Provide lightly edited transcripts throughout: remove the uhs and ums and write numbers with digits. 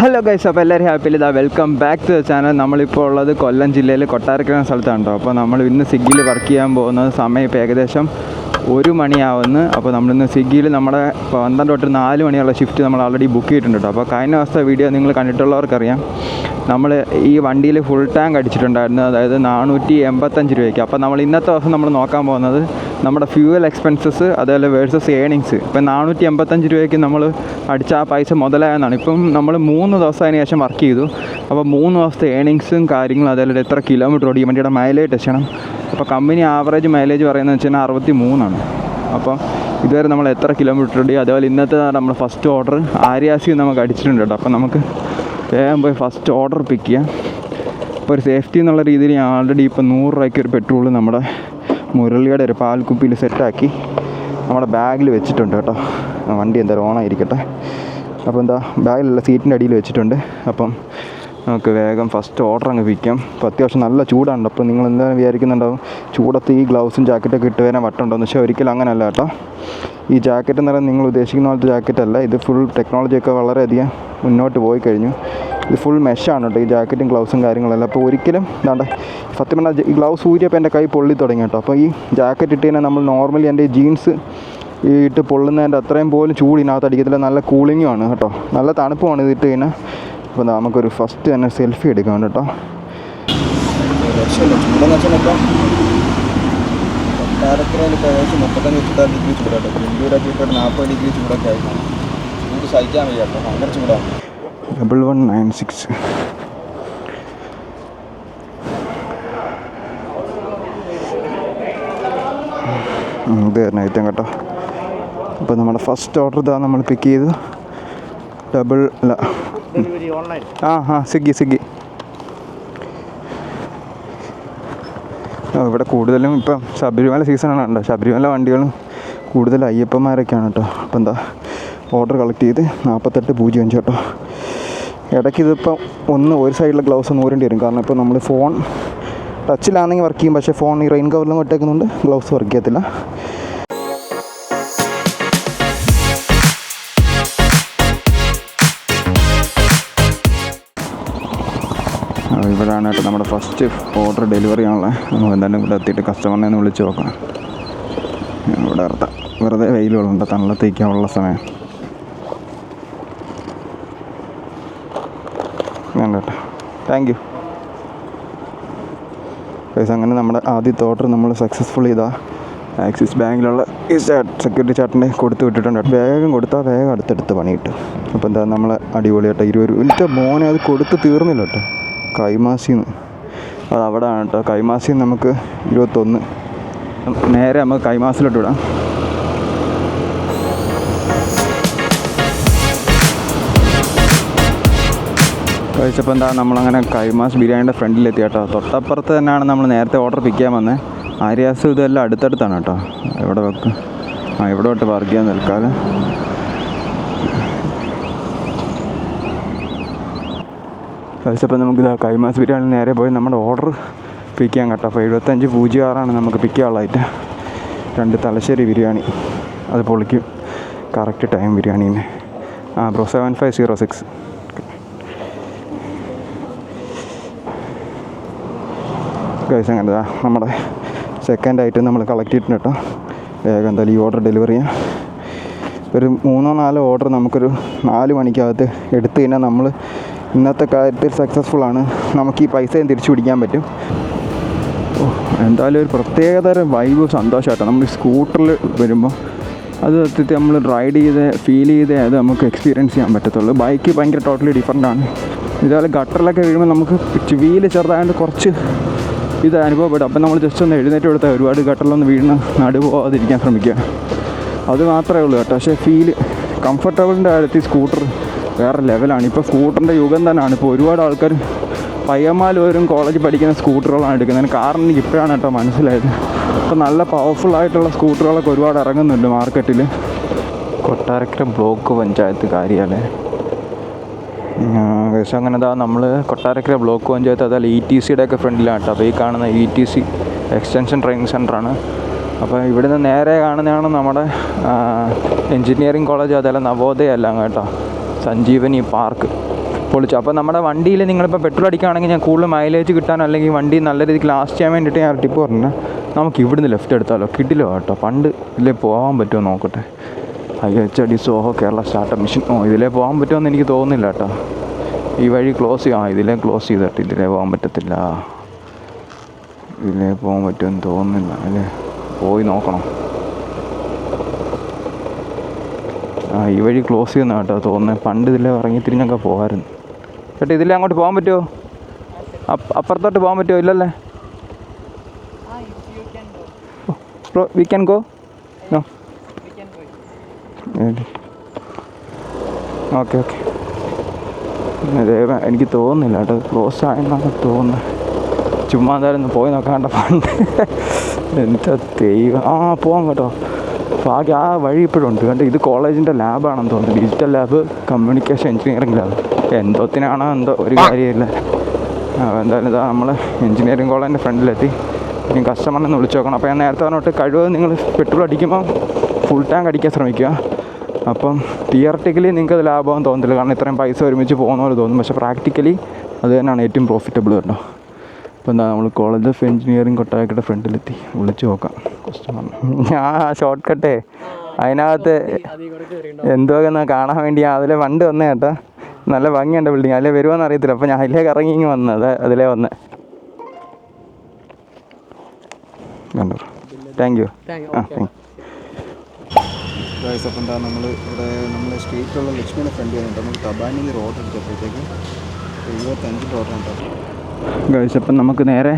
Hello guys, അപ്പോൾ എല്ലാവരും ഹാപ്പിയിൽ ഇതാ welcome back to the channel. നമ്മളിപ്പോൾ ഉള്ളത് കൊല്ലം ജില്ലയിൽ കൊട്ടാരക്കര സ്ഥലത്താണ് കേട്ടോ. അപ്പോൾ നമ്മൾ ഇന്ന് സ്വിഗ്ഗിയിൽ വർക്ക് ചെയ്യാൻ പോകുന്നത് സമയം ഇപ്പോൾ ഏകദേശം 1 മണിയാവുന്നു. അപ്പോൾ നമ്മളിന്ന് സ്വിഗ്ഗിയിൽ നമ്മുടെ 12 തൊട്ട് 4 മണിയുള്ള ഷിഫ്റ്റ് നമ്മൾ ഓൾറെഡി ബുക്ക് ചെയ്തിട്ടുണ്ട് കേട്ടോ. അപ്പോൾ കഴിഞ്ഞ ദിവസത്തെ വീഡിയോ നിങ്ങൾ കണ്ടിട്ടുള്ളവർക്കറിയാം, നമ്മൾ ഈ വണ്ടിയിൽ ഫുൾ ടാങ്ക് അടിച്ചിട്ടുണ്ടായിരുന്നു, അതായത് 485 രൂപയ്ക്ക്. അപ്പോൾ നമ്മൾ ഇന്നത്തെ ദിവസം നമ്മൾ നോക്കാൻ പോകുന്നത് നമ്മുടെ ഫ്യൂവൽ എക്സ്പെൻസസ് അതേപോലെ വേഴ്സസ് ഏണിങ്സ്. ഇപ്പം 485 രൂപയ്ക്ക് നമ്മൾ അടിച്ച ആ പൈസ മുതലായെന്നാണ്. ഇപ്പം നമ്മൾ 3 ദിവസം അതിന് ശേഷം വർക്ക് ചെയ്തു. അപ്പോൾ 3 ദിവസത്തെ ഏണിങ്സും കാര്യങ്ങളും അതേപോലെ എത്ര കിലോമീറ്റർ ഓടി വണ്ടിയുടെ മൈലേജ് ടെസ്റ്റ് ചെയ്യണം. അപ്പോൾ കമ്പനി ആവറേജ് മൈലേജ് പറയുന്നത് വെച്ച് കഴിഞ്ഞാൽ 63 അപ്പോൾ ഇതുവരെ നമ്മൾ എത്ര കിലോമീറ്റർ ഓടി, അതേപോലെ ഇന്നത്തെ നമ്മൾ ഫസ്റ്റ് ഓർഡർ ആര്യാസിൽ നമുക്ക് അടിച്ചിട്ടുണ്ട് കേട്ടോ. അപ്പോൾ നമുക്ക് വേഗം പോയി ഫസ്റ്റ് ഓർഡർ പിക്ക് ചെയ്യാം. ഇപ്പോൾ ഒരു സേഫ്റ്റി എന്നുള്ള രീതിയിൽ ഞാൻ ആൾറെഡി ഇപ്പോൾ 100 രൂപയ്ക്ക് ഒരു പെട്രോൾ നമ്മുടെ മുരളിയുടെ ഒരു പാൽക്കുപ്പിയിൽ സെറ്റാക്കി നമ്മുടെ ബാഗിൽ വെച്ചിട്ടുണ്ട് കേട്ടോ. വണ്ടി എന്തായാലും ഓണായിരിക്കട്ടെ. അപ്പോൾ എന്താ ബാഗിലുള്ള സീറ്റിൻ്റെ അടിയിൽ വെച്ചിട്ടുണ്ട്. അപ്പം നമുക്ക് വേഗം ഫസ്റ്റ് ഓർഡർ അങ്ങ് പിക്കാം. അപ്പോൾ അത്യാവശ്യം നല്ല ചൂടാണ്. അപ്പോൾ നിങ്ങൾ എന്തായാലും വിചാരിക്കുന്നുണ്ടാവും ചൂടത്ത് ഈ ഗ്ലൗസും ജാക്കറ്റൊക്കെ ഇട്ട് വരാൻ വട്ടുണ്ടോയെന്ന്. പക്ഷേ ഒരിക്കലും അങ്ങനെയല്ല കേട്ടോ. ഈ ജാക്കറ്റ് എന്ന് പറയുന്നത് നിങ്ങൾ ഉദ്ദേശിക്കുന്ന പോലത്തെ ജാക്കറ്റല്ല. ഇത് ഫുൾ ടെക്നോളജിയൊക്കെ വളരെയധികം മുന്നോട്ട് പോയി കഴിഞ്ഞു. ഇത് ഫുൾ മെഷാണ് കേട്ടോ, ഈ ജാക്കറ്റും ഗ്ലൗസും കാര്യങ്ങളെല്ലാം. അപ്പോൾ ഒരിക്കലും എന്താണ്ട് സത്യം പറഞ്ഞാൽ ഈ ഗ്ലൗസ് ഊരിയപ്പോൾ എൻ്റെ കൈ പൊള്ളി തുടങ്ങി കേട്ടോ. അപ്പോൾ ഈ ജാക്കറ്റ് ഇട്ട് കഴിഞ്ഞാൽ നമ്മൾ നോർമലി എൻ്റെ ജീൻസ് ഇട്ട് പൊള്ളുന്നതിൻ്റെ അത്രയും പോലും ചൂടിനകത്ത് അടിക്കത്തില്ല. നല്ല കൂളിങ്ങുമാണ് കേട്ടോ, നല്ല തണുപ്പുമാണ് ഇത് ഇട്ട് കഴിഞ്ഞാൽ. അപ്പോൾ നമുക്കൊരു ഫസ്റ്റ് തന്നെ സെൽഫി എടുക്കാം കേട്ടോ. കൊട്ടാരക്കരയിൽ ഇപ്പോൾ ഏകദേശം 35 ഡിഗ്രി ചൂടാട്ടോ. ഇന്ത്യയിലൊക്കെ ഇപ്പോൾ 40 ഡിഗ്രി ചൂടൊക്കെ ആയിരുന്നു. ചൂട് സഹിക്കാൻ വയ്യ കേട്ടോ, ഭയങ്കര ചൂടാണ്. 1196 ഇത് തന്നെ ഐറ്റം കേട്ടോ. അപ്പോൾ നമ്മുടെ ഫസ്റ്റ് ഓർഡർ ഇതാ നമ്മൾ പിക്ക് ചെയ്ത് സ്വിഗ്ഗി. ഇവിടെ കൂടുതലും ഇപ്പം ശബരിമല സീസണാണ് കേട്ടോ. ശബരിമല വണ്ടികളും കൂടുതൽ അയ്യപ്പന്മാരൊക്കെയാണ് കേട്ടോ. അപ്പോൾ എന്താ ഓർഡർ കളക്ട് ചെയ്ത് 4805 കേട്ടോ. ഇടയ്ക്ക് ഇതിപ്പം ഒരു സൈഡിലെ ഗ്ലൗസ് ഒന്ന് ഊരേണ്ടി വരും. കാരണം ഇപ്പോൾ നമ്മൾ ഫോൺ ടച്ചിലാണെങ്കിൽ വർക്ക് ചെയ്യും, പക്ഷേ ഫോൺ ഈ റെയിൻ കവറിലും ഇട്ടേക്കുന്നുണ്ട്, ഗ്ലൗസ് വർക്ക് ചെയ്യത്തില്ല. ഇവിടെയാണ് കേട്ടോ നമ്മുടെ ഫസ്റ്റ് ഓർഡർ ഡെലിവറി ആണല്ലേ. നമുക്ക് എന്തായാലും ഇവിടെ എത്തിയിട്ട് കസ്റ്റമറിനെ ഒന്ന് വിളിച്ച് നോക്കാം. ഇവിടെ വെറുതെ വെയിലുകളുണ്ട്, തണലത്തേക്കാനുള്ള സമയം വേണ്ട കേട്ടോ. താങ്ക് യു പൈസ. അങ്ങനെ നമ്മുടെ ആദ്യത്തെ ഓർഡർ നമ്മൾ സക്സസ്ഫുൾ ചെയ്താൽ ആക്സിസ് ബാങ്കിലുള്ള ഈ സെക്യൂരിറ്റി ചാർട്ടിൻ്റെ കൊടുത്ത് വിട്ടിട്ടുണ്ട്. വേഗം കൊടുത്താൽ വേഗം അടുത്തടുത്ത് പണി കിട്ടും. അപ്പോൾ എന്താ നമ്മൾ അടിപൊളി കേട്ടോ. 20 മിനിറ്റ് മോനെ അത് കൊടുത്ത് തീർന്നില്ല കേട്ടോ. കൈമാസിന്ന് അത് അവിടെ ആണ് കേട്ടോ. കൈമാസിന്ന് നമുക്ക് 21 നേരെ നമുക്ക് കൈമാസിലോട്ട് വിടാം. കഴിച്ചപ്പോൾ എന്താ നമ്മളങ്ങനെ കൈമാസ് ബിരിയാണിയുടെ ഫ്രണ്ടിലെത്തി കേട്ടോ. തൊട്ടപ്പുറത്ത് തന്നെയാണ് നമ്മൾ നേരത്തെ ഓർഡർ പിക്ക് ചെയ്യാൻ വന്നത്. ആര്യാസും ഇതെല്ലാം അടുത്തടുത്താണ് കേട്ടോ. എവിടെ വെക്കും? ഇവിടെ തൊട്ട് പാർക്ക് ചെയ്യാൻ നിൽക്കാതെ. കഴിച്ചപ്പോൾ നമുക്ക് ഇതാ കൈമാസ് ബിരിയാണി നേരെ പോയി നമ്മുടെ ഓർഡർ പിക്ക് ചെയ്യാൻ കേട്ടോ. അപ്പോൾ 7506 നമുക്ക് പിക്ക് ചെയ്യാനുള്ളതായിട്ട്. 2 തലശ്ശേരി ബിരിയാണി, അത് പൊളിക്കും കറക്റ്റ് ടൈം ബിരിയാണീനെ. ബ്രോ 7506. കഴിച്ച് അങ്ങനെ നമ്മുടെ സെക്കൻഡ് ഐറ്റം നമ്മൾ കളക്ട് ചെയ്തിട്ടുണ്ട് കേട്ടോ. വേഗം എന്തായാലും ഈ ഓർഡർ ഡെലിവറി ചെയ്യാം. ഒരു 3-4 ഓർഡർ നമുക്കൊരു 4 മണിക്കകത്ത് എടുത്തു കഴിഞ്ഞാൽ നമ്മൾ ഇന്നത്തെ കാര്യത്തിൽ സക്സസ്ഫുള്ളാണ്. നമുക്ക് ഈ പൈസയും തിരിച്ചു പിടിക്കാൻ പറ്റും. എന്തായാലും ഒരു പ്രത്യേകതരം വൈബ് സന്തോഷമായിട്ടോ. നമ്മൾ സ്കൂട്ടറിൽ വരുമ്പോൾ അത് സത്യത്തിൽ നമ്മൾ റൈഡ് ചെയ്ത് ഫീൽ ചെയ്തേ അത് നമുക്ക് എക്സ്പീരിയൻസ് ചെയ്യാൻ പറ്റത്തുള്ളൂ. ബൈക്ക് ഭയങ്കര ടോട്ടലി ഡിഫറെൻ്റാണ്. ഇതുപോലെ ഗട്ടറിലൊക്കെ വീഴുമ്പോൾ നമുക്ക് വീല് ചെറുതായതുകൊണ്ട് കുറച്ച് ഇത് അനുഭവപ്പെടും. അപ്പം നമ്മൾ ജസ്റ്റ് ഒന്ന് എഴുന്നേറ്റ് കൊടുത്താൽ ഒരുപാട് ഗട്ടറിലൊന്ന് വീണ് നടുപോകാതിരിക്കാൻ ശ്രമിക്കുക. അത് മാത്രമേ ഉള്ളൂ കേട്ടോ. പക്ഷേ ഫീല് കംഫർട്ടബിളിൻ്റെ കാര്യത്തിൽ സ്കൂട്ടർ വേറെ ലെവലാണ്. ഇപ്പോൾ സ്കൂട്ടറിൻ്റെ യുഗം തന്നെയാണ്. ഇപ്പോൾ ഒരുപാട് ആൾക്കാർ പയ്യന്മാരും കോളേജിൽ പഠിക്കുന്ന സ്കൂട്ടറുകളാണ് എടുക്കുന്നത്. കാരണം എനിക്ക് ഇപ്പോഴാണ് കേട്ടോ മനസ്സിലായത്. ഇപ്പോൾ നല്ല പവർഫുള്ളായിട്ടുള്ള സ്കൂട്ടറുകളൊക്കെ ഒരുപാട് ഇറങ്ങുന്നുണ്ട് മാർക്കറ്റിൽ. കൊട്ടാരക്കര ബ്ലോക്ക് പഞ്ചായത്ത് കാര്യാലയം. പക്ഷേ അങ്ങനെ നമ്മൾ കൊട്ടാരക്കര ബ്ലോക്ക് പഞ്ചായത്ത് അതല്ല ETCയുടെ ഒക്കെ ഫ്രണ്ടിലാണ് കേട്ടോ. അപ്പോൾ ഈ കാണുന്ന ETC എക്സ്റ്റൻഷൻ ട്രെയിനിങ് സെൻ്ററാണ്. അപ്പോൾ ഇവിടുന്ന് നേരെ കാണുന്നതാണ് നമ്മുടെ എൻജിനീയറിംഗ് കോളേജ്, അതല്ല നവോദയ എല്ലാം കേട്ടോ. സഞ്ജീവനി പാർക്ക് പൊളിച്ചു. അപ്പോൾ നമ്മുടെ വണ്ടിയിൽ നിങ്ങളിപ്പോൾ പെട്രോൾ അടിക്കുകയാണെങ്കിൽ ഞാൻ കൂടുതൽ മൈലേജ് കിട്ടാനോ അല്ലെങ്കിൽ വണ്ടി നല്ല രീതിക്ക് ലാസ്റ്റ് ചെയ്യാൻ വേണ്ടിയിട്ട് ഞാൻ ടിപ്പ് പറഞ്ഞു, നമുക്ക് ഇവിടുന്ന് ലെഫ്റ്റ് എടുത്താലോ, കിട്ടില്ലോ കേട്ടോ. പണ്ട് ഇതിലേ പോകാൻ പറ്റുമോ നോക്കട്ടെ. IHD Zoho Kerala startup mission. ഇതിലേ പോകാൻ പറ്റുമെന്ന് എനിക്ക് തോന്നുന്നില്ല കേട്ടോ. ഈ വഴി ക്ലോസ് ചെയ്യാം. ഇതിലേ ക്ലോസ് ചെയ്തിട്ട് ഇതിലേ പോകാൻ പറ്റത്തില്ല. ഇതിലേ പോകാൻ പറ്റുമെന്ന് തോന്നുന്നില്ല അല്ലേ, പോയി നോക്കണം. ഈ വഴി ക്ലോസ് ചെയ്യുന്ന കേട്ടോ തോന്നുന്നത്. പണ്ട് ഇതിലേ ഇറങ്ങി തിരിഞ്ഞൊക്കെ പോകാമായിരുന്നു ചേട്ടാ. ഇതിലേ അങ്ങോട്ട് പോകാൻ പറ്റുമോ? അപ്പുറത്തോട്ട് പോകാൻ പറ്റുമോ? ഇല്ലല്ലേ. Bro we can go. No okay okay. എനിക്ക് തോന്നുന്നില്ല കേട്ടോ ക്ലോസ് ആയെന്നാണ് തോന്നുന്നത്. ചുമ്മാ എന്തായാലും പോയി നോക്കാണ്ട. പണ്ട് എന്താ ദൈവം. പോകാം കേട്ടോ. ബാക്കി ആ വഴി ഇപ്പോഴും ഉണ്ട് കണ്ടോ. ഇത് കോളേജിൻ്റെ ലാബാണെന്ന് തോന്നുന്നു. Digital lab, communication engineering lab. എന്തോത്തിനാണോ എന്തോ ഒരു കാര്യമില്ല. എന്തായാലും ഇതാ നമ്മൾ എഞ്ചിനീയറിംഗ് കോളേജിൻ്റെ ഫ്രണ്ടിലെത്തി. ഇനി കസ്റ്റമറിനെ വിളിച്ച് നോക്കണം. അപ്പോൾ ഞാൻ നേരത്തെ പറഞ്ഞിട്ട് കഴിവ് നിങ്ങൾ പെട്രോൾ അടിക്കുമ്പോൾ ഫുൾ ടാങ്ക് അടിക്കാൻ ശ്രമിക്കുക. അപ്പം തിയറട്ടിക്കലി നിങ്ങൾക്ക് അത് ലാഭമാണെന്ന് തോന്നുന്നില്ല, കാരണം ഇത്രയും പൈസ ഒരുമിച്ച് പോകുന്ന പോലെ തോന്നും. പക്ഷേ പ്രാക്ടിക്കലി അത് തന്നെയാണ് ഏറ്റവും പ്രോഫിറ്റബിൾ കേട്ടോ. അപ്പോൾ എന്താ നമ്മൾ കോളേജ് ഓഫ് എഞ്ചിനീയറിംഗ് കൊട്ടാരക്കര ഫ്രണ്ടിലെത്തി. വിളിച്ച് നോക്കാം കസ്റ്റമറിന്. ഞാൻ ഷോർട്ട് കട്ടേ അതിനകത്ത് എന്തുവെന്ന് കാണാൻ വേണ്ടി അതിലെ വണ്ടി വന്നേ കേട്ടോ. നല്ല ഭംഗിയുണ്ട് ബിൽഡിങ്. അതിലേ വരുവാന്ന് അറിയത്തില്ല. അപ്പോൾ ഞാൻ അതിലേക്ക് ഇറങ്ങി ഇങ്ങ് വന്നത് അതിലേ വന്ന്. കണ്ടോ. Thank you. അപ്പം എന്താ നമ്മൾ ഇവിടെ നമ്മൾ സ്ട്രീറ്റിലുള്ള ലക്ഷ്മിയുടെ ഫ്രണ്ട് വന്നിട്ട് നമുക്ക് തബാനിൽ റോഡ് എടുത്തപ്പോഴത്തേക്ക് 75 റോഡുണ്ടോ ഗൈസ്. അപ്പം നമുക്ക് നേരെ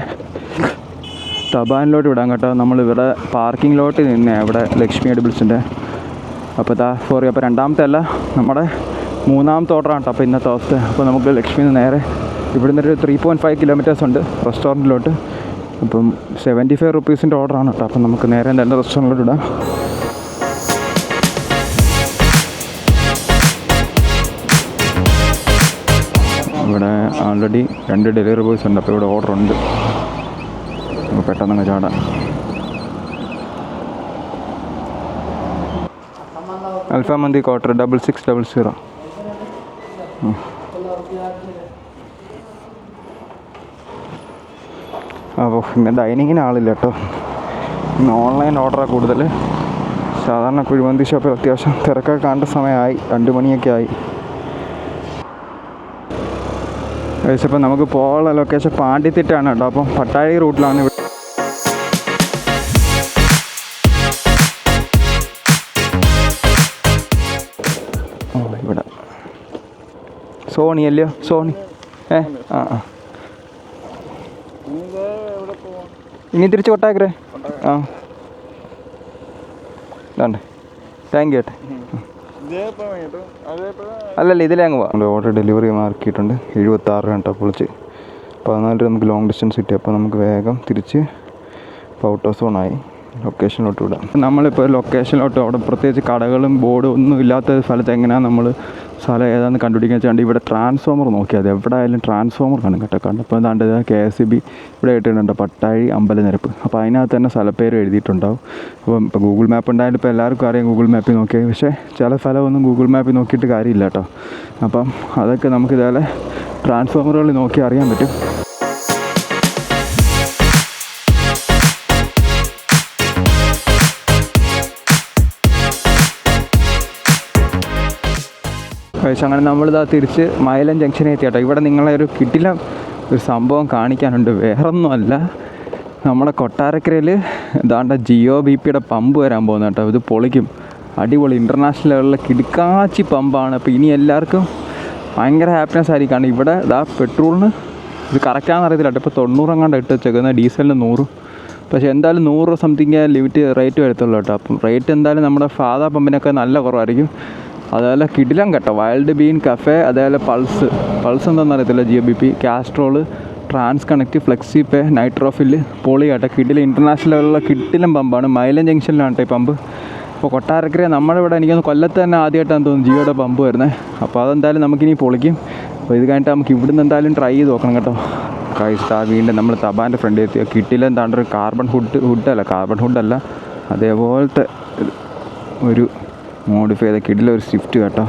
തബാനിലോട്ട് വിടാം കേട്ടോ. നമ്മളിവിടെ പാർക്കിംഗ് ലോട്ട് നിന്നേ ഇവിടെ ലക്ഷ്മി എഡിബിൾസിൻ്റെ. അപ്പോൾ സോറി, അപ്പോൾ രണ്ടാമത്തെ അല്ല, നമ്മുടെ മൂന്നാമത്തെ ഓർഡറാണ് കേട്ടോ അപ്പോൾ ഇന്നത്തെ അവസ്ഥ. അപ്പോൾ നമുക്ക് ലക്ഷ്മിയിൽ നിന്ന് നേരെ ഇവിടുന്ന് ഒരു 3.5 കിലോമീറ്റേഴ്സ് ഉണ്ട് റെസ്റ്റോറൻറ്റിലോട്ട്. അപ്പം 75 റുപ്പീസിൻ്റെ ഓർഡറാണ് കേട്ടോ. അപ്പം നമുക്ക് നേരെ എന്തായാലും റെസ്റ്റോറൻറ്റിലോട്ട് ഇടാം. ഇവിടെ ആൾറെഡി 2 ഡെലിവറി ബോയ്സ് ഉണ്ട്. അപ്പോൾ ഇവിടെ ഓർഡർ ഉണ്ട്. അപ്പോൾ പെട്ടെന്ന് ചാടാം. അൽഫാം മന്തി ക്വാർട്ടർ 6600. അപ്പോൾ ഇന്ന് ഡൈനിങ്ങിന് ആളില്ല കേട്ടോ. ഇന്ന് ഓൺലൈൻ ഓർഡറാണ് കൂടുതൽ. സാധാരണ കുഴിമന്തി ഷോപ്പിൽ അത്യാവശ്യം തിരക്കൊക്കെ കാണേണ്ട സമയമായി. 2 മണിയൊക്കെ ആയി. ഏകദേശം നമുക്ക് പോകാനുള്ള ലൊക്കേഷൻ പാണ്ടിത്തിട്ടാണ് കേട്ടോ. അപ്പം പട്ടാഴി റൂട്ടിലാണ് ഇവിടെ. സോണി അല്ലയോ? സോണി. ഇനി തിരിച്ച് കൊട്ടാക്കരേ. ഇതാണ്ട്. താങ്ക് യു ഏട്ടെ. അല്ലല്ല, ഇതിലേ അങ്ങ് പോകാം. ഓർഡർ ഡെലിവറി മാർക്കിയിട്ടുണ്ട് 76 കേട്ടോ. പൊളിച്ച് 14 നമുക്ക് ലോങ് ഡിസ്റ്റൻസ് കിട്ടി. അപ്പോൾ നമുക്ക് വേഗം തിരിച്ച് ഔട്ട് ഓഫ് സോണായി ലൊക്കേഷനിലോട്ട് വിടാം. നമ്മളിപ്പോൾ ലൊക്കേഷനിലോട്ട് അവിടെ പ്രത്യേകിച്ച് കടകളും ബോർഡും ഒന്നും ഇല്ലാത്ത സ്ഥലത്ത് എങ്ങനെയാണ് നമ്മൾ സ്ഥലം ഏതാണെന്ന് കണ്ടുപിടിക്കാൻ വെച്ചാൽ ഇവിടെ ട്രാൻസ്ഫോമർ നോക്കിയാൽ മതി. എവിടെ ആയാലും ട്രാൻസ്ഫോമർ കാണും കേട്ടോ. കണ്ടപ്പോൾ എന്താണ്ട് KSEB ഇവിടെ ഇട്ടിട്ടുണ്ട് പട്ടാഴി അമ്പലനിരപ്പ്. അപ്പോൾ അതിനകത്ത് തന്നെ സ്ഥലപ്പേര് എഴുതിയിട്ടുണ്ടാവും. അപ്പം ഇപ്പോൾ ഗൂഗിൾ മാപ്പ് ഉണ്ടായാലും ഇപ്പോൾ എല്ലാവർക്കും അറിയാം ഗൂഗിൾ മാപ്പിൽ നോക്കിയാൽ. പക്ഷേ ചില സ്ഥലമൊന്നും ഗൂഗിൾ മാപ്പിൽ നോക്കിയിട്ട് കാര്യമില്ല കേട്ടോ. അപ്പം അതൊക്കെ നമുക്ക് ഇതേപോലെ ട്രാൻസ്ഫോമറുകളിൽ നോക്കി അറിയാൻ പറ്റും. പക്ഷേ അങ്ങനെ നമ്മളിതാ തിരിച്ച് മൈലം ജംഗ്ഷനിൽ എത്തി കേട്ടോ. ഇവിടെ നിങ്ങളെ ഒരു കിടില ഒരു സംഭവം കാണിക്കാനുണ്ട്. വേറൊന്നുമല്ല, നമ്മുടെ കൊട്ടാരക്കരയിൽ ഇതാണ്ട ജിയോ BP പമ്പ് വരാൻ പോകുന്നത് കേട്ടോ. ഇത് പൊളിക്കും. അടിപൊളി ഇൻ്റർനാഷണൽ ലെവലിലെ കിടുക്കാച്ചി പമ്പാണ്. അപ്പോൾ ഇനി എല്ലാവർക്കും ഭയങ്കര ഹാപ്പിനെസ് ആയിരിക്കും. കാരണം ഇവിടെ ഇതാ പെട്രോളിന് ഇത് കറക്റ്റാണെന്ന് അറിയത്തില്ല കേട്ടോ. ഇപ്പോൾ 90 എങ്ങാണ്ട് ഇട്ട് വെച്ചേക്കുന്നത്, ഡീസലിന് 100. പക്ഷേ എന്തായാലും 100 സംതിങ് ലിമിറ്റ് റേറ്റ് വരത്തുള്ളൂ കേട്ടോ. അപ്പം റേറ്റ് എന്തായാലും നമ്മുടെ സാധാ പമ്പിനൊക്കെ നല്ല കുറവായിരിക്കും. അതേപോലെ കിടിലം കേട്ടോ. വൈൽഡ് ബീൻ കഫേ, അതേപോലെ പൾസ് എന്താണെന്ന് അറിയത്തില്ല, Jio BP, Castrol, Trans Connect, Flexi Pay, Nitrofill, പൊളി കേട്ടോ. കിടിലം ഇൻ്റർനാഷണൽ ലെവലിലുള്ള കിടിലം പമ്പാണ്. മൈലം ജംഗ്ഷനിലാണ് കേട്ടോ ഈ പമ്പ്. അപ്പോൾ കൊട്ടാരക്കര നമ്മുടെ ഇവിടെ എനിക്കൊന്ന് കൊല്ലത്ത് തന്നെ ആദ്യമായിട്ടാണ് തോന്നുന്നു ജിയോയുടെ പമ്പ് വരുന്നത്. അപ്പോൾ അതെന്തായാലും നമുക്കിനി പൊളിക്കും. അപ്പോൾ ഇത് കഴിഞ്ഞിട്ട് നമുക്ക് ഇവിടുന്ന് എന്തായാലും ട്രൈ ചെയ്ത് നോക്കണം കേട്ടോ. കൈസ്റ്റാ വീണ്ടും നമ്മൾ തബാൻ്റെ ഫ്രണ്ടിൽ എത്തിയ കിട്ടില്ല. എന്താണ്ട് ഒരു കാർബൺ ഹുഡല്ല അതേപോലത്തെ ഒരു മോഡിഫൈ ചെയ്ത കിടില ഒരു സ്വിഫ്റ്റ് കേട്ടോ.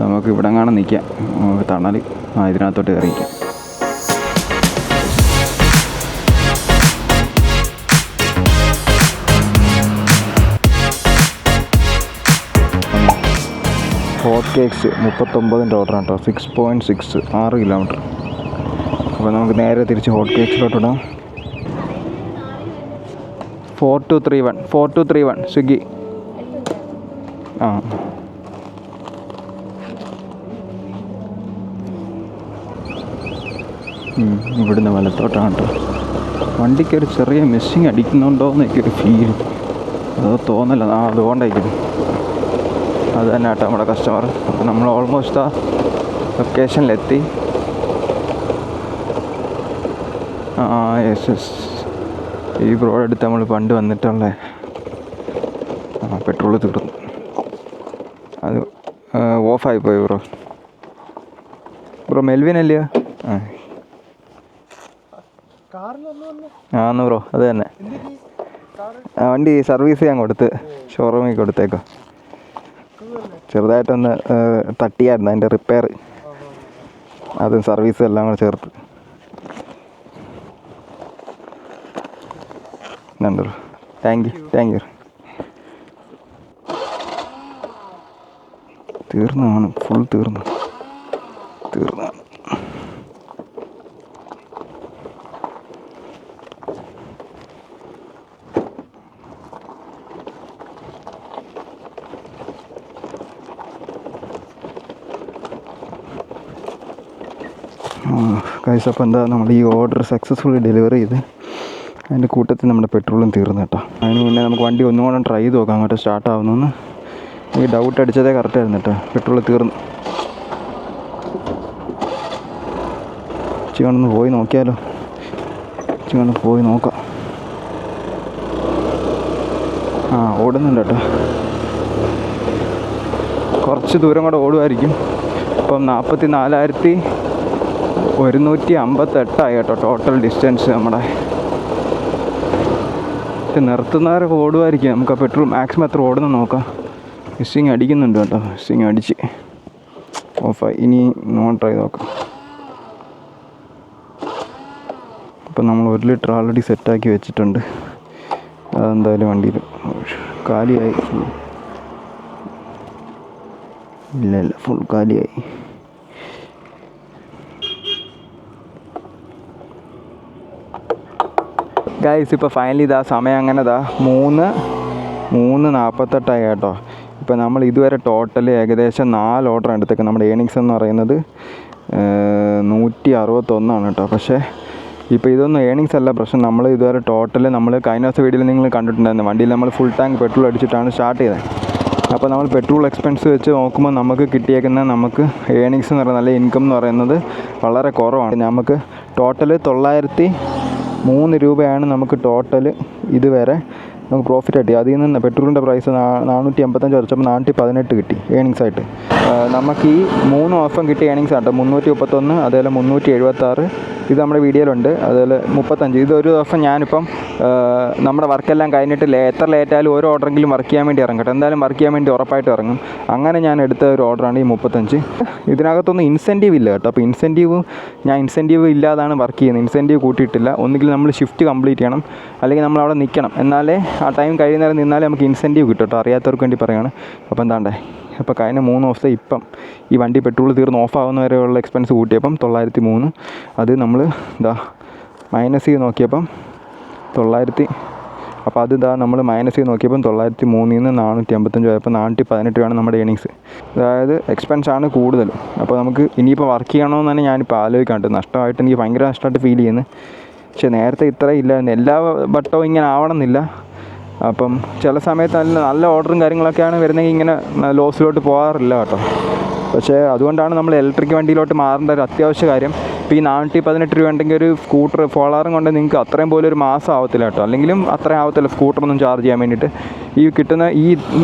നമുക്ക് ഇവിടെ കാണാൻ നിൽക്കാം, നമുക്ക് തണൽ ഇതിനകത്തോട്ട് കയറിയിരിക്കാം. ഹോട്ട് കേക്ക്സ് 39 ഓർഡറാണ് കേട്ടോ. 6.6 6 കിലോമീറ്റർ. അപ്പോൾ നമുക്ക് നേരെ തിരിച്ച് ഹോട്ട് കേക്ക്സിലോട്ട് ഇടാം. 4231 സ്വിഗ്ഗി. ആ ഇവിടുന്ന് വലത്തോട്ടാണ് കേട്ടോ. വണ്ടിക്ക് ഒരു ചെറിയ മിസ്സിങ് അടിക്കുന്നുണ്ടോ എന്നൊക്കെയൊരു ഫീൽ, അതോ തോന്നല്ല. അതുകൊണ്ടായിരിക്കും. അത് തന്നെ കേട്ടോ നമ്മുടെ കസ്റ്റമർ. അപ്പോൾ നമ്മൾ ഓൾമോസ്റ്റ് ആ ലൊക്കേഷനിലെത്തി. യെസ് ഈ ബ്രോഡ് എടുത്ത് നമ്മൾ പണ്ട് വന്നിട്ടുള്ള പെട്രോൾ തീർന്നു. അത് ഓഫായിപ്പോയി ബ്രോ മെൽവിൻ അല്ലയോ? ആന്ന് ബ്രോ, അത് തന്നെ. വണ്ടി സർവീസ് ചെയ്യാൻ കൊടുത്ത് ഷോറൂമിൽ കൊടുത്തേക്കോ. ചെറുതായിട്ടൊന്ന് തട്ടിയായിരുന്നു അതിൻ്റെ റിപ്പയർ, അതും സർവീസും എല്ലാം കൂടെ ചേർത്ത്. Bro thank you. തീർന്നതാണ്, ഫുൾ തീർന്നു. ഗൈസ്, അപ്പോൾ എന്താ നമ്മൾ ഈ ഓർഡർ സക്സസ്ഫുള്ളി ഡെലിവറി ചെയ്ത് അതിൻ്റെ കൂട്ടത്തിൽ നമ്മുടെ പെട്രോളും തീർന്നു കേട്ടോ. അതിന് മുന്നേ നമുക്ക് വണ്ടി ഒന്നും കൂടെ ട്രൈ ചെയ്ത് നോക്കാം അങ്ങോട്ട് സ്റ്റാർട്ട് ആവുന്നു. ഈ ഡൗട്ട് അടിച്ചതേ കറക്റ്റായിരുന്നു കേട്ടോ. പെട്രോൾ തീർന്നു. ഇച്ചിങ്ങൊന്ന് പോയി നോക്കിയാലോ? ഇച്ചിങ്ങൊന്ന് പോയി നോക്കാം. ഓടുന്നുണ്ട് കേട്ടോ. കുറച്ച് ദൂരം കൂടെ ഓടുമായിരിക്കും. ഇപ്പം 44,158 കേട്ടോ ടോട്ടൽ ഡിസ്റ്റൻസ്. നമ്മുടെ നിർത്തുന്നവരൊക്കെ ഓടുമായിരിക്കും. നമുക്ക് ആ പെട്രോൾ മാക്സിമം എത്ര ഓടുന്ന നോക്കാം. മിസ്സിങ് അടിക്കുന്നുണ്ട് കേട്ടോ. മിസ്സിങ് അടിച്ച് ഓഫായി. ഇനി നോൺ ട്രൈ നോക്കാം. അപ്പം നമ്മൾ 1 ലിറ്റർ ആൾറെഡി സെറ്റാക്കി വെച്ചിട്ടുണ്ട്. അതെന്തായാലും വണ്ടിയിൽ കാലിയായി. ഇല്ല ഫുൾ കാലിയായി. ഗൈസ്, ഇപ്പോൾ ഫൈനലി ഇതാ സമയം അങ്ങനെ 3:48 കേട്ടോ. ഇപ്പോൾ നമ്മൾ ഇതുവരെ ടോട്ടൽ ഏകദേശം 4 ഓർഡർ എടുത്തേക്ക്. നമ്മുടെ ഏണിങ്സ് എന്ന് പറയുന്നത് 161 കേട്ടോ. പക്ഷേ ഇപ്പോൾ ഇതൊന്നും ഏണിങ്സ് അല്ല പ്രശ്നം. നമ്മൾ ഇതുവരെ ടോട്ടൽ നമ്മൾ കഴിഞ്ഞ ദിവസം വീഡിയോയിൽ നിങ്ങൾ കണ്ടിട്ടുണ്ടായിരുന്നു, വണ്ടിയിൽ നമ്മൾ ഫുൾ ടാങ്ക് പെട്രോൾ അടിച്ചിട്ടാണ് സ്റ്റാർട്ട് ചെയ്തത്. അപ്പോൾ നമ്മൾ പെട്രോൾ എക്സ്പെൻസ് വെച്ച് നോക്കുമ്പോൾ നമുക്ക് കിട്ടിയേക്കുന്ന നമുക്ക് ഏണിങ്സ് എന്ന് പറയുന്നത്, നല്ല ഇൻകം എന്ന് പറയുന്നത് വളരെ കുറവാണ്. നമുക്ക് ടോട്ടൽ 903 രൂപയാണ് നമുക്ക് ടോട്ടൽ ഇതുവരെ നമുക്ക് പ്രോഫിറ്റ് കിട്ടി. അതിൽ നിന്ന് പെട്രോളിൻ്റെ പ്രൈസ് 485 കുറച്ചപ്പോൾ 418 കിട്ടി ഏണിങ്സ് ആയിട്ട്. നമുക്ക് ഈ 3 ദിവസം കിട്ടിയ ഏണിങ്സ് ആട്ടോ 331, അതുപോലെ 376. ഇത് നമ്മുടെ വീഡിയോയിലുണ്ട്. അതുപോലെ 35. ഇതൊരു ദിവസം ഞാനിപ്പം നമ്മുടെ വർക്കെല്ലാം കഴിഞ്ഞിട്ട് എത്ര ലേറ്റായാലും ഓരോ ഓർഡറെങ്കിലും വർക്ക് ചെയ്യാൻ വേണ്ടി ഇറങ്ങട്ടെ. എന്തായാലും വർക്ക് ചെയ്യാൻ വേണ്ടി ഉറപ്പായിട്ട് ഇറങ്ങും. അങ്ങനെ ഞാൻ എടുത്ത ഒരു ഓർഡറാണ് ഈ 35. ഇതിനകത്തൊന്നും ഇൻസെൻറ്റീവ് ഇല്ല കേട്ടോ. അപ്പോൾ ഞാൻ ഇൻസെൻറ്റീവ് ഇല്ലാതാണ് വർക്ക് ചെയ്യുന്നത്. ഇൻസെൻറ്റീവ് കൂട്ടിയിട്ടില്ല. ഒന്നുകിൽ നമ്മൾ ഷിഫ്റ്റ് കംപ്ലീറ്റ് ചെയ്യണം, അല്ലെങ്കിൽ നമ്മൾ അവിടെ നിൽക്കണം. എന്നാലേ ആ ടൈം കഴിയുന്നേരം നിന്നാലേ നമുക്ക് ഇൻസെൻറ്റീവ് കിട്ടും കേട്ടോ. അറിയാത്തവർക്ക് വേണ്ടി പറയുകയാണ്. അപ്പോൾ എന്താണ്ടേ, ഇപ്പോൾ കഴിഞ്ഞ 3 ദിവസത്തെ ഇപ്പം ഈ വണ്ടി പെട്രോൾ തീർന്ന് ഓഫാകുന്ന വരെയുള്ള എക്സ്പെൻസ് കൂട്ടിയപ്പം 903. അത് നമ്മൾ മൈനസ് ചെയ്ത് നോക്കിയപ്പം 900. അപ്പോൾ അത് നമ്മൾ മൈനസ് ചെയ്ത് നോക്കിയപ്പം 903 നിന്ന് 485 ആയപ്പോൾ 418 രൂപയാണ് നമ്മുടെ ഏണിങ്സ്. അതായത് എക്സ്പെൻസാണ് കൂടുതലും. അപ്പോൾ നമുക്ക് ഇനിയിപ്പോൾ വർക്ക് ചെയ്യണമെന്ന് തന്നെ ഞാനിപ്പോൾ ആലോചിക്കാണ്ട്. നഷ്ടമായിട്ട് എനിക്ക് ഭയങ്കര നഷ്ടമായിട്ട് ഫീൽ ചെയ്യുന്നു. പക്ഷേ നേരത്തെ ഇത്ര ഇല്ലായിരുന്നു. എല്ലാ വട്ടവും ഇങ്ങനെ ആവണമെന്നില്ല. അപ്പം ചില സമയത്ത് നല്ല ഓർഡറും കാര്യങ്ങളൊക്കെയാണ് വരുന്നെങ്കിൽ ഇങ്ങനെ ലോസിലോട്ട് പോകാറില്ല കേട്ടോ. പക്ഷേ അതുകൊണ്ടാണ് നമ്മൾ ഇലക്ട്രിക് വണ്ടിയിലോട്ട് മാറേണ്ട ഒരു അത്യാവശ്യ കാര്യം. ഇപ്പോൾ ഈ 418 രൂപ ഉണ്ടെങ്കിൽ ഒരു സ്കൂട്ടർ ഫോളാറും കൊണ്ട് നിങ്ങൾക്ക് അത്രയും പോലും ഒരു മാസം ആവത്തില്ല കേട്ടോ. അല്ലെങ്കിലും അത്രയും ആവത്തില്ല സ്കൂട്ടറൊന്നും ചാർജ് ചെയ്യാൻ വേണ്ടിയിട്ട്. ഈ കിട്ടുന്ന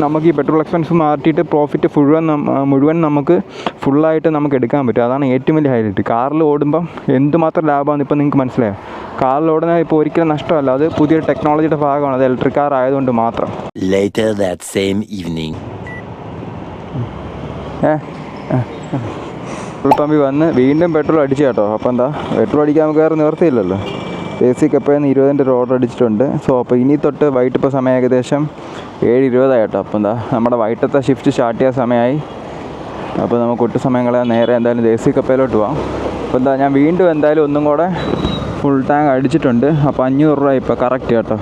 നമുക്ക് ഈ പെട്രോൾ എക്സ്പെൻസ് മാറ്റിയിട്ട് പ്രോഫിറ്റ് മുഴുവൻ നമുക്ക് ഫുള്ളായിട്ട് നമുക്ക് എടുക്കാൻ പറ്റും. അതാണ് ഏറ്റവും വലിയ ഹൈലൈറ്റ്. കാറിൽ ഓടുമ്പം എന്തുമാത്രം ലാഭമാണ് ഇപ്പോൾ നിങ്ങൾക്ക് മനസ്സിലായോ. കാറിൽ ഓടുന്ന ഇപ്പോൾ ഒരിക്കലും നഷ്ടമല്ല. അത് പുതിയൊരു ടെക്നോളജിയുടെ ഭാഗമാണ്. അത് ഇലക്ട്രിക് കാർ ആയതുകൊണ്ട് മാത്രം. Later that same evening. Petrol പമ്പിൽ വന്ന് വീണ്ടും പെട്രോൾ അടിച്ചു കേട്ടോ. അപ്പോൾ എന്താ പെട്രോൾ അടിക്കാൻ നമുക്ക് വേറെ നിവർത്തിയില്ലല്ലോ. ബേസിക് എപ്പോഴും 20 ഒരു ഓർഡർ അടിച്ചിട്ടുണ്ട്. സോ അപ്പോൾ ഇനി തൊട്ട് വൈകിട്ട് ഇപ്പോൾ സമയം ഏകദേശം 7:20 കേട്ടോ. അപ്പോൾ എന്താ നമ്മുടെ വൈകിട്ടത്തെ ഷിഫ്റ്റ് സ്റ്റാർട്ട് ചെയ്യാൻ സമയമായി. അപ്പോൾ നമുക്ക് ഒട്ടും സമയം കളയാൻ നേരെ എന്തായാലും ദേശീയ കപ്പയിലോട്ട് പോകാം. അപ്പോൾ എന്താ ഞാൻ വീണ്ടും എന്തായാലും ഒന്നും കൂടെ ഫുൾ ടാങ്ക് അടിച്ചിട്ടുണ്ട്. അപ്പോൾ 500 രൂപ ഇപ്പോൾ കറക്റ്റ് കേട്ടോ.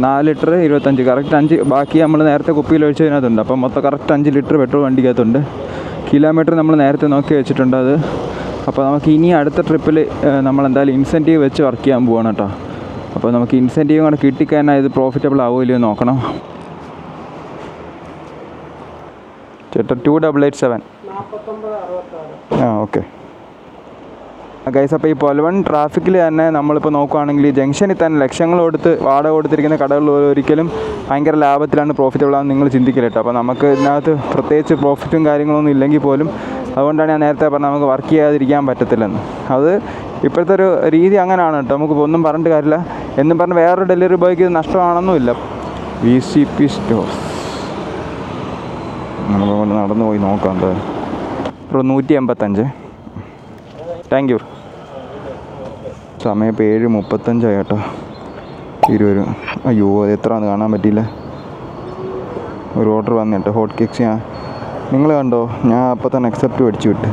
4 ലിറ്റർ 25 കറക്റ്റ് 5 ബാക്കി നമ്മൾ നേരത്തെ കുപ്പിയിൽ ഒഴിച്ചതിനകത്തുണ്ട്. അപ്പോൾ മൊത്തം കറക്റ്റ് 5 ലിറ്റർ പെട്രോൾ വണ്ടിക്കകത്തുണ്ട്. കിലോമീറ്റർ നമ്മൾ നേരത്തെ നോക്കി വെച്ചിട്ടുണ്ട് അത്. അപ്പോൾ നമുക്ക് ഇനി അടുത്ത ട്രിപ്പിൽ നമ്മളെന്തായാലും ഇൻസെൻറ്റീവ് വെച്ച് വർക്ക് ചെയ്യാൻ പോവാണ് കേട്ടോ. അപ്പോൾ നമുക്ക് ഇൻസെൻറ്റീവ് കൂടെ കിട്ടിക്കഴിഞ്ഞാൽ ഇത് പ്രോഫിറ്റബിൾ ആവുമല്ലോ നോക്കണം. ചേട്ടാ 2887 ഓക്കെ ഗൈസ്. അപ്പോൾ ഈ പൊലവൻ ട്രാഫിക്കിൽ തന്നെ നമ്മളിപ്പോൾ നോക്കുകയാണെങ്കിൽ ഈ ജംഗ്ഷനിൽ തന്നെ ലക്ഷങ്ങൾ കൊടുത്ത് വാടക കൊടുത്തിരിക്കുന്ന കടകളിൽ ഒരിക്കലും ഭയങ്കര ലാഭത്തിലാണ് പ്രോഫിറ്റബിൾ ആണെന്ന് നിങ്ങൾ ചിന്തിക്കില്ല കേട്ടോ. അപ്പോൾ നമുക്ക് ഇതിനകത്ത് പ്രത്യേകിച്ച് പ്രോഫിറ്റും കാര്യങ്ങളൊന്നും ഇല്ലെങ്കിൽ പോലും അതുകൊണ്ടാണ് ഞാൻ നേരത്തെ പറഞ്ഞത് നമുക്ക് വർക്ക് ചെയ്യാതിരിക്കാൻ പറ്റത്തില്ലെന്ന്. അത് ഇപ്പോഴത്തെ ഒരു രീതി അങ്ങനെയാണ് കേട്ടോ. നമുക്ക് ഒന്നും പറഞ്ഞിട്ട് കാര്യമില്ല. എന്നും പറഞ്ഞ് വേറൊരു ഡെലിവറി ബോയ്ക്ക് നഷ്ടമാണെന്നുമില്ല. VCP സ്റ്റോഴ്സ് നമുക്ക് നടന്നു പോയി നോക്കാം. എന്താ ഒരു 185. Thank you. സമയം ഇപ്പോൾ 7:35 കേട്ടോ. 20. അയ്യോ അത് എത്രയാണെന്ന് കാണാൻ പറ്റിയില്ല. ഒരു ഓർഡർ വന്നിട്ട് ഹോട്ട് കേക്ക്സ് ഞാൻ നിങ്ങൾ കണ്ടോ? ഞാൻ അപ്പോൾ തന്നെ അക്സെപ്റ്റ് മേടിച്ചു വിട്ട്.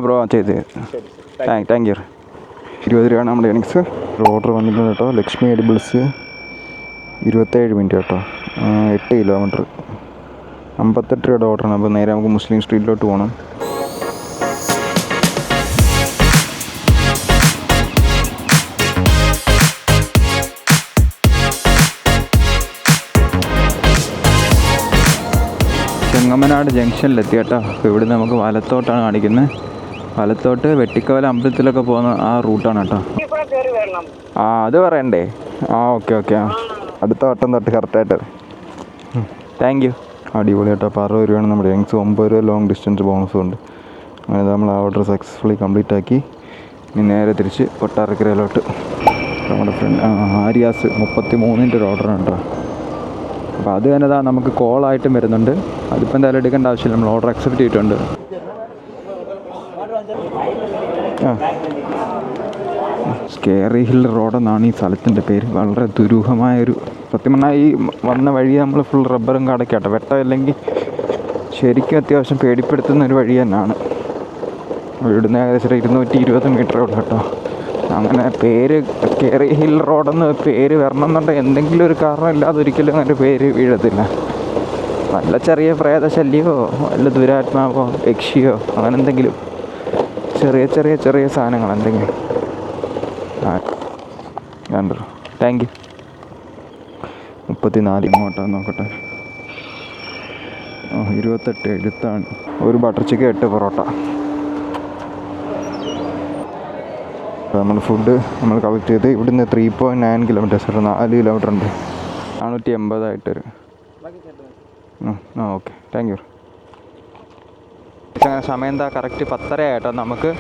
ബ്രോ ചെയ്ത് താങ്ക് യു. 20 രൂപയാണ് നമ്മുടെ ഏണിങ്സ്. ഒരു ഓർഡർ വന്നിട്ടുണ്ട് കേട്ടോ. ലക്ഷ്മി എഡിബിൾസ് 27 മിനിറ്റ് കേട്ടോ. 8 കിലോമീറ്റർ 58 രൂപയുടെ ഓർഡറാണ്. അപ്പോൾ നേരെ നമുക്ക് മുസ്ലിം സ്ട്രീറ്റിലോട്ട് പോകണം. ചെങ്ങമ്മനാട് ജംഗ്ഷനിലെത്തി കേട്ടോ. അപ്പോൾ ഇവിടുന്ന് നമുക്ക് വലത്തോട്ടാണ് കാണിക്കുന്നത്. വലത്തോട്ട് വെട്ടിക്കവല അമ്പലത്തിലൊക്കെ പോകുന്ന ആ റൂട്ടാണ് കേട്ടോ. അത് പറയണ്ടേ? ഓക്കെ അടുത്ത വട്ടം തൊട്ട് കറക്റ്റായിട്ട്. Thank you. അടിപൊളി കേട്ടോ. അപ്പോൾ 60 രൂപയാണ് നമ്മുടെ ഏണിങ്സ്. 9 രൂപ ലോങ് ഡിസ്റ്റൻസ് ബോണസും ഉണ്ട്. അങ്ങനെ നമ്മൾ ആ ഓർഡർ സക്സസ്ഫുള്ളി കംപ്ലീറ്റ് ആക്കി. ഇനി നേരെ തിരിച്ച് കൊട്ടാരക്കരയിലോട്ട്. നമ്മുടെ ഫ്രണ്ട് ആര്യാസ് 33-ൻ്റെ ഒരു ഓർഡറാണ് കേട്ടോ. അപ്പോൾ അത് തന്നെ നമുക്ക് കോളായിട്ടും വരുന്നുണ്ട്. അതിപ്പോൾ എന്തായാലും എടുക്കേണ്ട ആവശ്യമില്ല. നമ്മൾ ഓർഡർ അക്സെപ്റ്റ് ചെയ്തിട്ടുണ്ട്. സ്കേറി ഹിൽ റോഡെന്നാണ് ഈ സ്ഥലത്തിൻ്റെ പേര്. വളരെ ദുരൂഹമായൊരു, സത്യം പറഞ്ഞാൽ ഈ വന്ന വഴി നമ്മൾ ഫുൾ റബ്ബറും കാടൊക്കെയാട്ടോ. വെട്ടമില്ലെങ്കിൽ ശരിക്കും അത്യാവശ്യം പേടിപ്പെടുത്തുന്ന ഒരു വഴി തന്നെയാണ്. ഇവിടുന്ന് ഏകദേശം 220 മീറ്ററേ ഉള്ളൂ കേട്ടോ. അങ്ങനെ പേര് സ്കേറി ഹിൽ റോഡെന്ന് പേര് വരണം എന്നുണ്ടെങ്കിൽ എന്തെങ്കിലും ഒരു കാരണം ഇല്ലാതെ ഒരിക്കലും അങ്ങനെ പേര് വീഴത്തില്ല. നല്ല ചെറിയ പ്രേതശല്യമോ വല്ല ദുരാത്മാവോ യക്ഷിയോ അങ്ങനെ എന്തെങ്കിലും ചെറിയ സാധനങ്ങൾ എന്തെങ്കിലും. കണ്ടോ? Thank you. 34 ഇങ്ങോട്ടാണ് നോക്കട്ടെ. 28 എഴുത്താണ്. ഒരു ബട്ടർ ചിക്കൻ 8 പൊറോട്ട. നമ്മൾ ഫുഡ് നമ്മൾ കളക്ട് ചെയ്ത് ഇവിടുന്ന് 3.9 കിലോമീറ്റേഴ്സ് 4 കിലോമീറ്റർ ഉണ്ട്. 480 വരും. Okay thank you. അങ്ങനെ സമയം എന്താ കറക്റ്റ് 10:30 ആയിട്ടോ. നമുക്ക്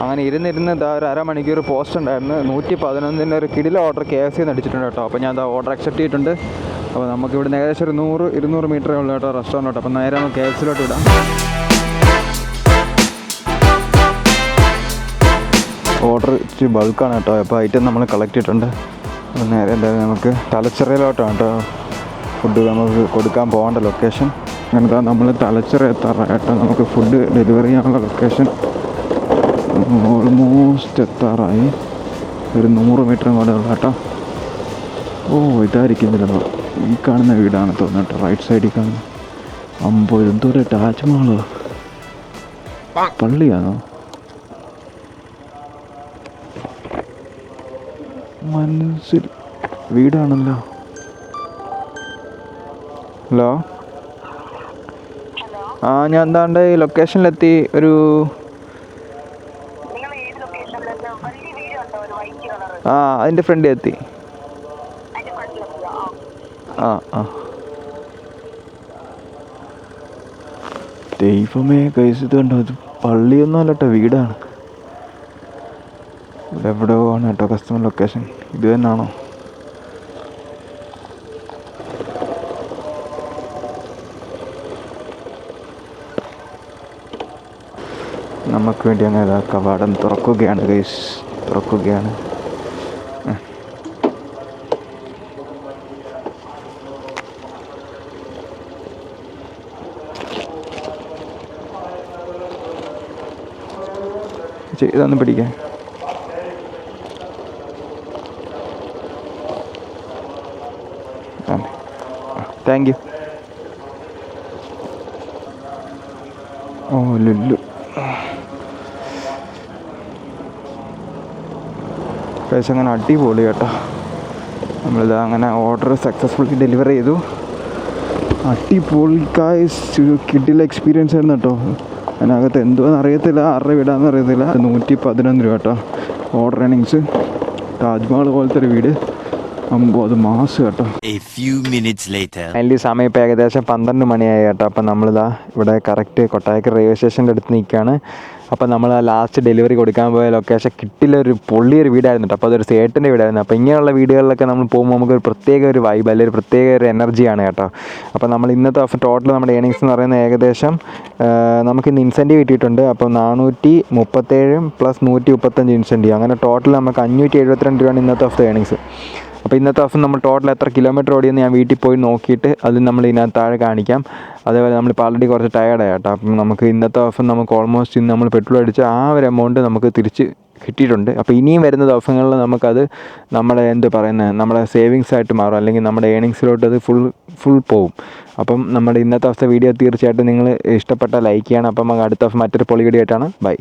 അങ്ങനെ ഇരുന്ന് ഒരു അരമണിക്കൂർ പോസ്റ്റ് ഉണ്ടായിരുന്നു. 111-ൻ്റെ ഒരു കിടില ഓർഡർ KFC അടിച്ചിട്ടുണ്ട് കേട്ടോ. അപ്പോൾ ഞാൻ ഓർഡർ അക്സെപ്റ്റ് ചെയ്തിട്ടുണ്ട്. അപ്പോൾ നമുക്ക് ഇവിടുന്ന് ഏകദേശം ഒരു 100-200 മീറ്ററേ ഉള്ളൂ കേട്ടോ റെസ്റ്റോറൻറ്റ് കേട്ടോ. അപ്പോൾ നേരെ നമുക്ക് KFCയിലോട്ട് വിടാം. ഓർഡർ ഇച്ചിരി ബൾക്കാണ് കേട്ടോ. അപ്പോൾ ഐറ്റം നമ്മൾ കളക്ട് ചെയ്തിട്ടുണ്ട്. അപ്പോൾ നേരെ എന്തായാലും നമുക്ക് തലച്ചിറയിലോട്ടാണ് കേട്ടോ ഫുഡ് നമുക്ക് കൊടുക്കാൻ പോകേണ്ട ലൊക്കേഷൻ. അങ്ങനത്തെ നമ്മൾ തലച്ചിറ എത്താറായിട്ടോ. നമുക്ക് ഫുഡ് ഡെലിവറി ചെയ്യാനുള്ള ലൊക്കേഷൻ ഓൾമോസ്റ്റ് എത്താറായി. ഒരു 100 മീറ്ററും കൂടെ ഉള്ള കേട്ടോ. ഇതായിരിക്കുന്നില്ല, ഈ കാണുന്ന വീടാണ് തോന്നുന്നു കേട്ടോ. റൈറ്റ് സൈഡിൽ കാണുന്ന 50 എന്തോരം താജ്മഹലോ പള്ളിയാണോ? മനസ്സിൽ വീടാണല്ലോ. ഹലോ, ഞാൻ എന്താണ്ട് ഈ ലൊക്കേഷനിലെത്തി. അതിൻ്റെ ഫ്രണ്ടിൽ എത്തി. ദൈവമേ ഗൈസ്, ഇത് കണ്ടോ, ഇത് പള്ളിയൊന്നും അല്ല കേട്ടോ, വീടാണ്. ഇവിടെ എവിടെയോ ആണ് കേട്ടോ കസ്റ്റമർ ലൊക്കേഷൻ. ഇത് തന്നെയാണോ? നമുക്ക് വേണ്ടി അങ്ങനെ കവാടം തുറക്കുകയാണ് ഗൈസ്, തുറക്കുകയാണ്. ഇതൊന്ന് പിടിക്കാൻ. Thank you. ഓ ലുല്ലു. പക്ഷേ അങ്ങനെ അടിപൊളി കേട്ടോ. നമ്മളിത് അങ്ങനെ ഓർഡർ സക്സസ്ഫുള്ളി ഡെലിവർ ചെയ്തു. അടിപൊളി ഗൈസ്, കിട്ടില്ല എക്സ്പീരിയൻസ് ആയിരുന്നു കേട്ടോ. അതിനകത്ത് എന്തുവാന്ന് അറിയത്തില്ല, 6 വീടാന്ന് അറിയത്തില്ല. 111 രൂപ കേട്ടോ ഓർഡർ ഏണിങ്സ്. താജ്മഹൽ പോലത്തെ ഒരു വീട്, അത് മാസ് കേട്ടോ. അതിൻ്റെ സമയം ഇപ്പോൾ ഏകദേശം 12 മണിയായി കേട്ടോ. അപ്പം നമ്മളിതാ ഇവിടെ കറക്റ്റ് കൊട്ടാരക്കര റെയിൽവേ സ്റ്റേഷൻ്റെ അടുത്ത് നിൽക്കുകയാണ്. അപ്പം നമ്മൾ ആ ലാസ്റ്റ് ഡെലിവറി കൊടുക്കാൻ പോയ ലൊക്കേഷൻ കിട്ടില്ല, ഒരു പൊള്ളിയൊരു വീടായിരുന്നു കേട്ടോ. അപ്പോൾ അതൊരു സേട്ടൻ്റെ വീടായിരുന്നു. അപ്പോൾ ഇങ്ങനെയുള്ള വീടുകളിലൊക്കെ നമ്മൾ പോകുമ്പോൾ നമുക്കൊരു പ്രത്യേക ഒരു വൈബ്, അല്ലെങ്കിൽ ഒരു പ്രത്യേക ഒരു എനർജിയാണ് കേട്ടോ. അപ്പോൾ നമ്മൾ ഇന്നത്തെ ടോട്ടൽ നമ്മുടെ ഏണിങ്സ് എന്ന് പറയുന്നത് ഏകദേശം നമുക്കിന്ന് ഇൻസെൻറ്റീവ് കിട്ടിയിട്ടുണ്ട്. അപ്പോൾ 437 പ്ലസ് 135 ഇൻസെൻറ്റീവ്, അങ്ങനെ ടോട്ടൽ നമുക്ക് 572 രൂപയാണ് ഇന്നത്തെ ഏണിങ്സ്. അപ്പോൾ ഇന്നത്തെ ദിവസം നമ്മൾ ടോട്ടൽ എത്ര കിലോമീറ്റർ ഓടിയെന്ന് ഞാൻ വീട്ടിൽ പോയി നോക്കിയിട്ട് അത് നമ്മൾ ഇതിനകത്ത് താഴെ കാണിക്കാം. അതേപോലെ നമ്മളിപ്പോൾ ആൾറെഡി കുറച്ച് ടയേർഡായി കേട്ടോ. അപ്പം നമുക്ക് ഇന്നത്തെ ദിവസം നമുക്ക് ഓൾമോസ്റ്റ് ഇന്ന് നമ്മൾ പെട്രോൾ അടിച്ച ആ ഒരു എമൗണ്ട് നമുക്ക് തിരിച്ച് കിട്ടിയിട്ടുണ്ട്. അപ്പോൾ ഇനിയും വരുന്ന ദിവസങ്ങളിൽ നമുക്കത് നമ്മുടെ നമ്മുടെ സേവിങ്സ് ആയിട്ട് മാറും, അല്ലെങ്കിൽ നമ്മുടെ ഏണിങ്സിലോട്ട് അത് ഫുൾ പോവും. അപ്പം നമ്മുടെ ഇന്നത്തെ ദിവസത്തെ വീഡിയോ തീർച്ചയായിട്ടും നിങ്ങൾ ഇഷ്ടപ്പെട്ട ലൈക്ക് ചെയ്യണം. അപ്പം നമുക്ക് അടുത്ത ദിവസം മറ്റൊരു പൊളി വീഡിയോ ആയിട്ടാണ്. ബൈ.